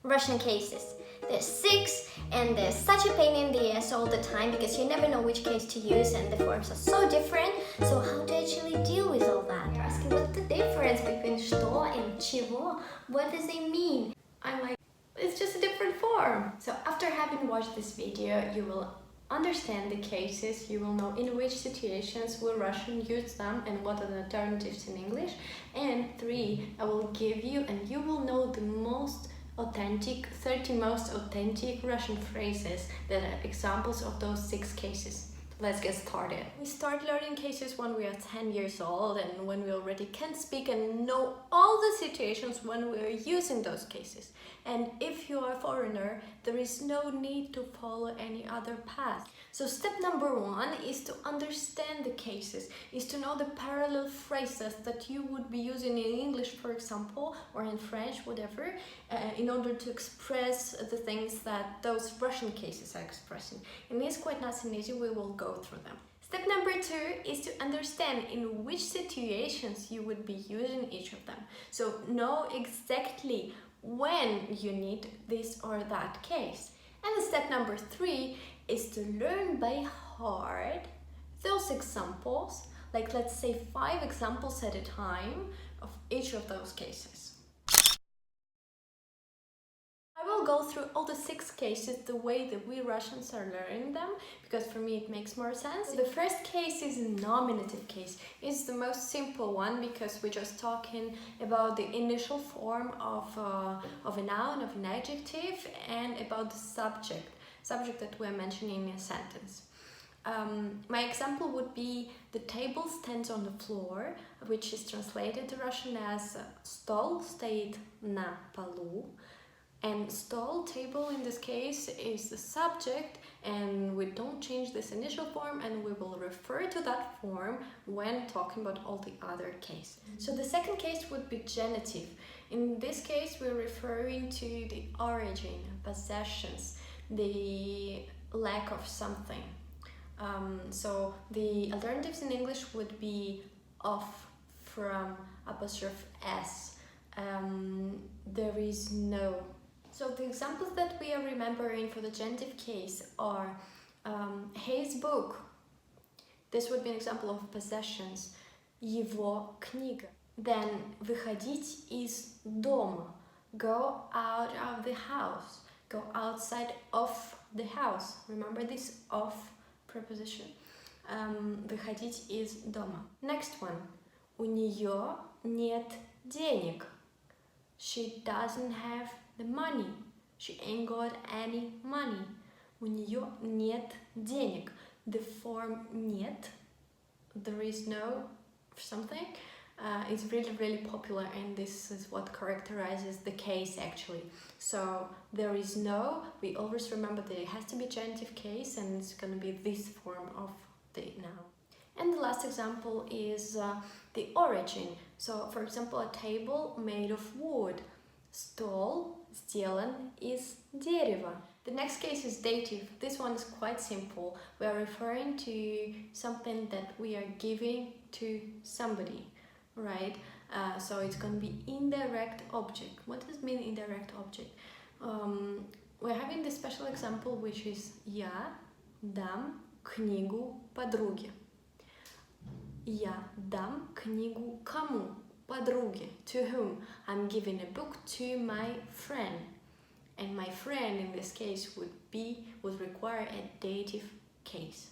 Russian cases. There's 6 and there's such a pain in the ass all the time because you never know which case to use and the forms are so different. So how to actually deal with all that? You're asking what's the difference between что and чего? What does it mean? I'm like, it's just a different form. So after having watched this video, you will understand the cases, you will know in which situations will Russian use them and what are the alternatives in English. And 3, I will give you and you will know the most authentic, 30 most authentic Russian phrases that are examples of those 6 cases. Let's get started. We start learning cases when we are 10 years old and when we already can speak and know all the situations when we are using those cases. And if you are a foreigner, there is no need to follow any other path. So step number 1 is to understand the cases, is to know the parallel phrases that you would be using in English, for example, or in French, whatever, in order to express the things that those Russian cases are expressing. And it's quite nice and easy, we will go through them. Step number 2 is to understand in which situations you would be using each of them. So know exactly when you need this or that case. And step number 3 is to learn by heart those examples, like let's say 5 examples at a time of each of those cases. I will go through all the 6 cases the way that we Russians are learning them, because for me it makes more sense. The first case is a nominative case. It's the most simple one because we're just talking about the initial form of a noun, of an adjective, and about the subject that we're mentioning in a sentence. My example would be the table stands on the floor, which is translated to Russian as stол стоит на полу. And stol, table in this case, is the subject, and we don't change this initial form, and we will refer to that form when talking about all the other cases. So the second case would be genitive. In this case, we're referring to the origin, possessions, the lack of something. So the alternatives in English would be of, from, apostrophe s. There is no. So the examples that we are remembering for the genitive case are his book. This would be an example of possessions. Его книга. Then выходить из дома. Go out of the house. Go outside of the house. Remember this of preposition. Выходить из дома. Next one. У нее нет денег. She doesn't have the money. She ain't got any money. У нее нет денег. The form нет, there is no something, is really popular, and this is what characterizes the case actually. So there is no, we always remember that it has to be genitive case and it's going to be this form of the noun. And the last example is the origin. So for example, a table made of wood. Стол сделан из дерева. The next case is dative. This one is quite simple. We are referring to something that we are giving to somebody, right? So it's going to be indirect object. What does it mean indirect object? We're having this special example, which is я дам книгу подруге. Я дам книгу кому? Подруге. To whom? I'm giving a book to my friend. And my friend in this case would require a dative case,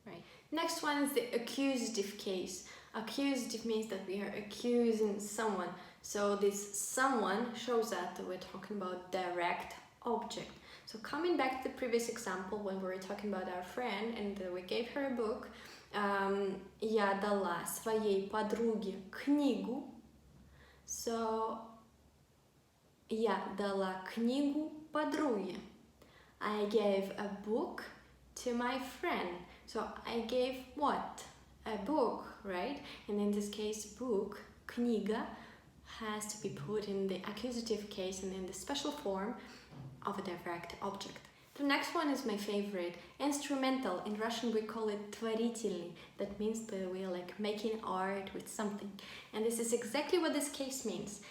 right? Next one is the accusative case. Accusative means that we are accusing someone. So this someone shows that we're talking about direct object. So coming back to the previous example when we were talking about our friend and we gave her a book, я дала своей подруге книгу. So я дала книгу подруге. I gave a book to my friend. So I gave what? A book, right? And in this case, book, книга, has to be put in the accusative case and in the special form of a direct object. The next one is my favorite, instrumental. In Russian we call it творительный. That means that we are like making art with something. And this is exactly what this case means.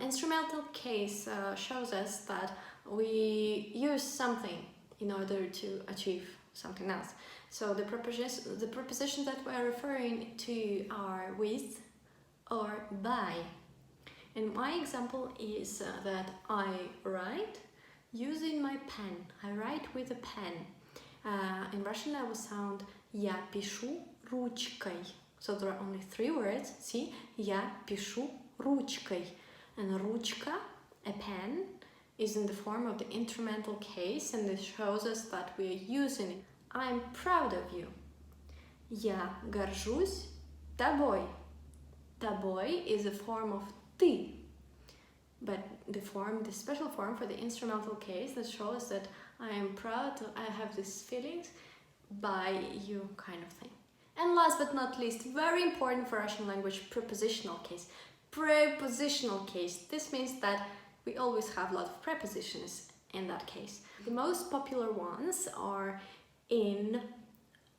Instrumental case shows us that we use something in order to achieve something else. So the prepositions that we're referring to are with or by. And my example is that I write using my pen. I write with a pen. In Russian I will sound я пишу ручкой. So there are only 3 words. See, я пишу ручкой. And ручка, a pen, is in the form of the instrumental case, and this shows us that we are using it. I'm proud of you. Я горжусь тобой. Тобой is a form of ты, but the special form for the instrumental case that shows that I am proud, I have these feelings by you, kind of thing. And last but not least, very important for Russian language, prepositional case. Prepositional case. This means that we always have a lot of prepositions in that case. The most popular ones are in,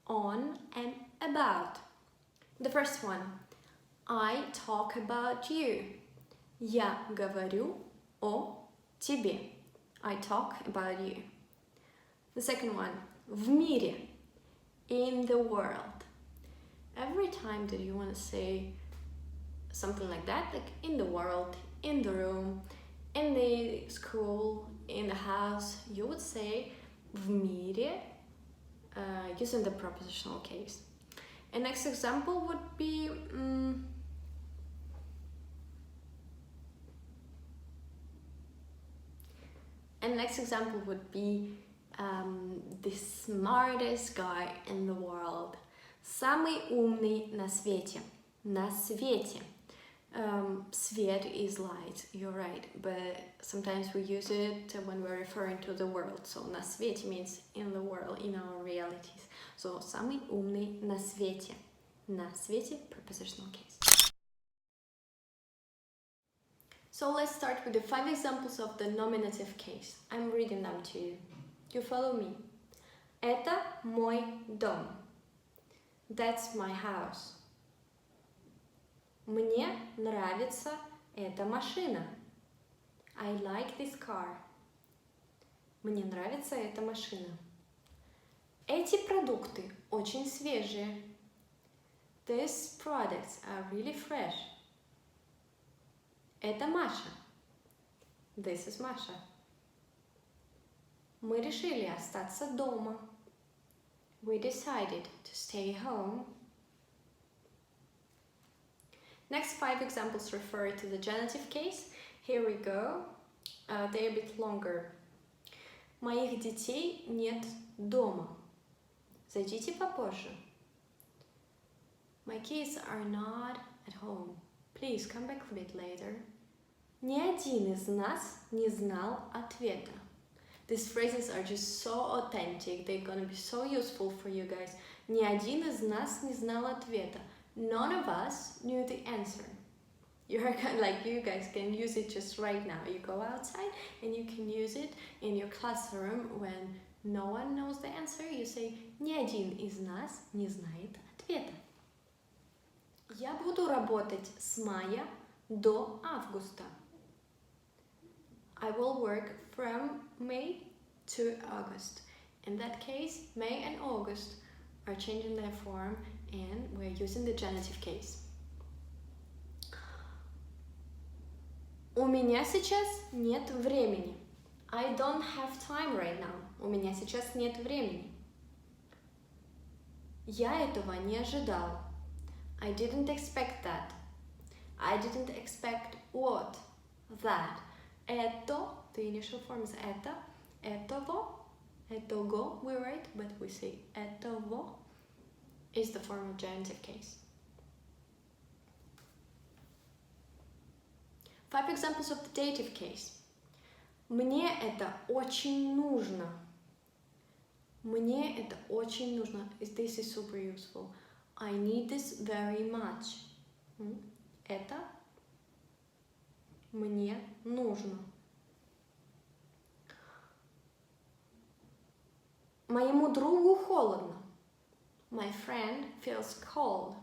on, and about. The first one, I talk about you. Я говорю о тебе. I talk about you. The second one, в мире, in the world. Every time that you want to say something like that, like in the world, in the room, in the school, in the house, you would say в мире using the prepositional case. And next example would be the smartest guy in the world. Самый умный на свете. На свете. Свет is light, you're right, but sometimes we use it when we're referring to the world. So на свете means in the world, in our realities. So самый умный на свете. На свете, prepositional case. So let's start with the 5 examples of the nominative case. I'm reading them to you. You follow me. Это мой дом. That's my house. Мне нравится эта машина. I like this car. Мне нравится эта машина. Эти продукты очень свежие. These products are really fresh. Это Маша. This is Masha. Мы решили остаться дома. We decided to stay home. Next 5 examples refer to the genitive case. Here we go. They're a bit longer. Моих детей нет дома. Зайдите попозже. My kids are not at home. Please come back a bit later. Ни один из нас не знал ответа. These phrases are just so authentic. They're gonna be so useful for you guys. Ни один из нас не знал ответа. None of us knew the answer. You're kind of like, you guys can use it just right now. You go outside and you can use it in your classroom when no one knows the answer. You say, ни один из нас не знает ответа. Я буду работать с мая до августа. I will work from May to August. In that case, May and August are changing their form and we're using the genitive case. У меня сейчас нет времени. I don't have time right now. У меня сейчас нет времени. Я этого не ожидал. I didn't expect that. I didn't expect what? That. Это, the initial form is это, этого, этого, we write, but we say этого is the form of genitive case. 5 examples of the dative case. Мне это очень нужно. Мне это очень нужно. This is super useful. I need this very much. Это мне нужно. Моему другу холодно. My friend feels cold.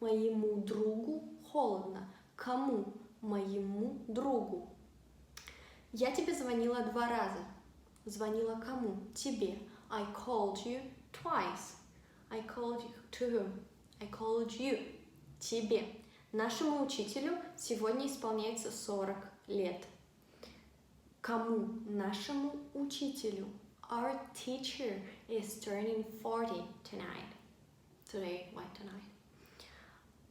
Моему другу холодно. Кому? моему другу. Я тебе звонила 2 раза. Звонила кому? Тебе. I called you twice. I called you to whom? I called you. Тебе. Нашему учителю сегодня исполняется 40 лет. Кому? Нашему учителю. Our teacher is turning 40 tonight. Today, why tonight?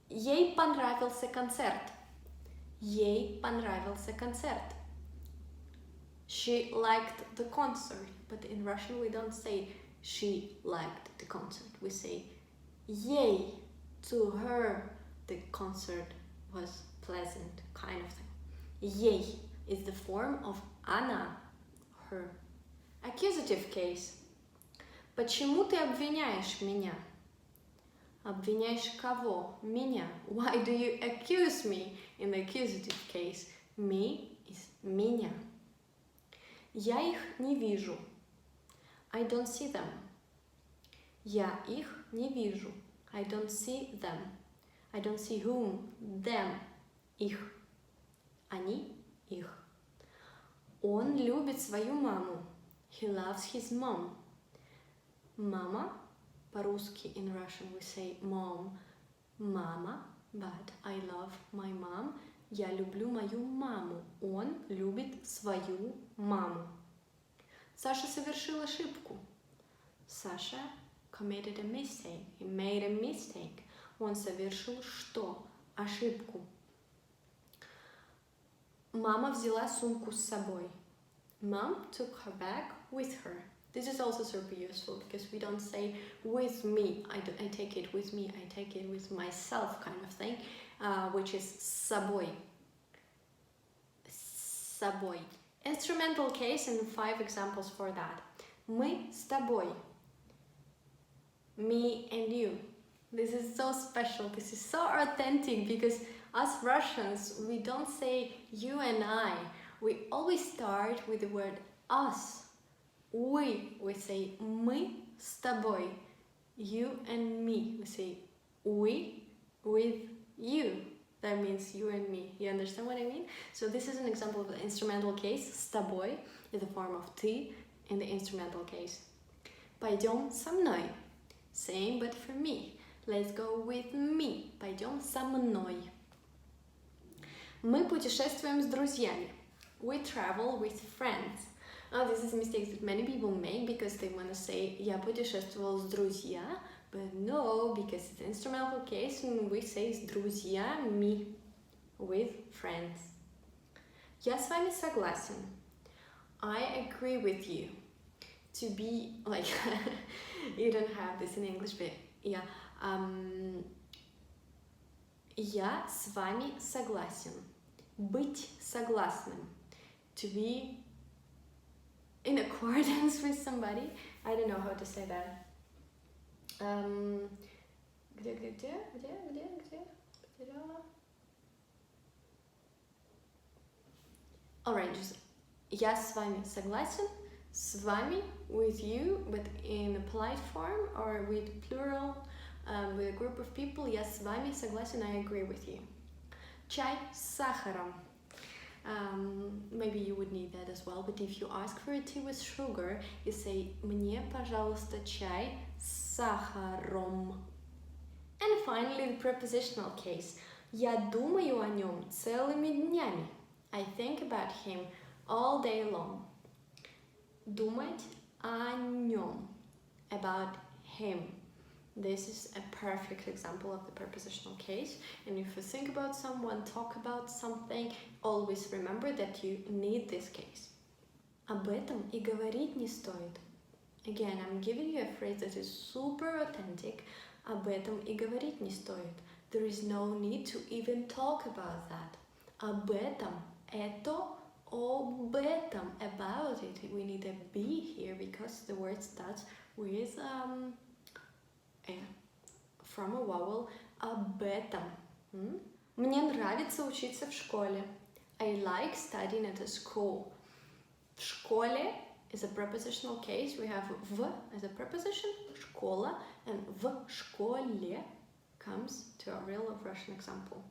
Ей понравился концерт. Ей понравился концерт. She liked the concert, but in Russian we don't say she liked the concert. We say ей, to her the concert was pleasant, kind of thing. Ей is the form of она, her. Accusative case. Почему ты обвиняешь меня? Обвиняешь кого? Меня. Why do you accuse me in the accusative case? Me is меня. Я их не вижу. I don't see them. Я их не вижу. I don't see them. I don't see whom? Them. Их. Они, их. Он любит свою маму. He loves his mom. Мама, по-русски, in Russian we say mom. Мама, but I love my mom. Я люблю мою маму. Он любит свою маму. Саша совершил ошибку. Саша committed a mistake. He made a mistake. Он совершил что? Ошибку. Мама взяла сумку с собой. Mom took her bag with her. This is also super useful because we don't say with me. I take it with me. I take it with myself kind of thing, which is с собой. С собой. Instrumental case and 5 examples for that. Мы с тобой. Me and you. This is so special. This is so authentic because us Russians, we don't say you and I. We always start with the word us. We say мы с тобой. You and me. We say we with you. That means you and me. You understand what I mean? So this is an example of the instrumental case. С тобой is the form of ты in the instrumental case. Пойдем со мной. Same but for me. Let's go with me. Пойдем со мной. Мы путешествуем с друзьями. We travel with friends. Now, this is a mistake that many people make because they want to say я путешествовал с друзья, but no, because it's an instrumental case and we say с друзьями, with friends. Я с вами согласен. I agree with you. To be like, you don't have this in English, but yeah. Я с вами согласен. Быть согласным. To be in accordance with somebody. I don't know how to say that. Где? Alright, just я с вами согласен. С вами, with you, but in a polite form or with plural, with a group of people. Я с вами согласен. I agree with you. Чай с сахаром. Maybe you would need that as well, but if you ask for a tea with sugar, you say мне, пожалуйста, чай с сахаром. And finally, the prepositional case. Я думаю о нем целыми днями. I think about him all day long. Думать о нем. About him. This is a perfect example of the prepositional case. And if you think about someone, talk about something, always remember that you need this case. Об этом и говорить не стоит. Again, I'm giving you a phrase that is super authentic. Об этом и говорить не стоит. There is no need to even talk about that. Об этом, это, об этом, about it. We need a be here because the word starts with from a vowel. Об этом. Мне нравится учиться в школе. I like studying at a school. В школе is a prepositional case. We have в as a preposition, школа, and в школе comes to a real Russian example.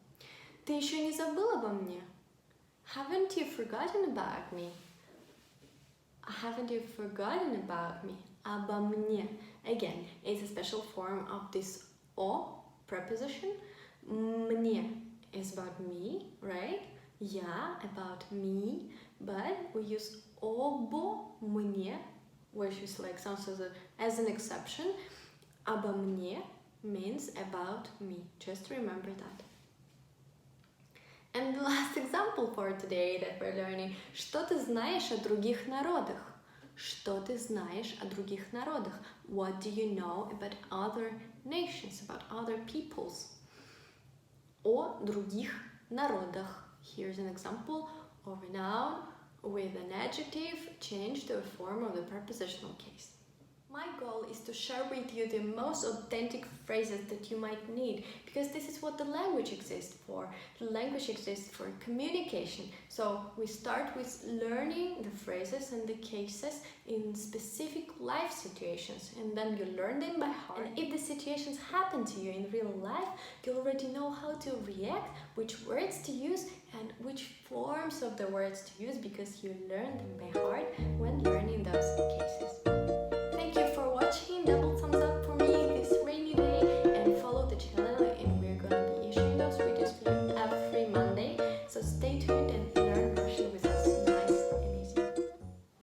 Ты еще не забыл обо мне? Haven't you forgotten about me? Haven't you forgotten about me? Обо мне. Again, it's a special form of this о preposition. Мне is about me, right? Я about me, but we use обо мне, which is like sounds as an exception. Обо мне means about me. Just remember that. And the last example for today that we're learning. Что ты знаешь о других народах? Что ты знаешь о других народах? What do you know about other nations, about other peoples? О других народах. Here's an example of a noun with an adjective changed to a form of the prepositional case. My goal is to share with you the most authentic phrases that you might need, because this is what the language exists for. The language exists for communication. So we start with learning the phrases and the cases in specific life situations, and then you learn them by heart. And if the situations happen to you in real life, you already know how to react, which words to use and which forms of the words to use, because you learn them by heart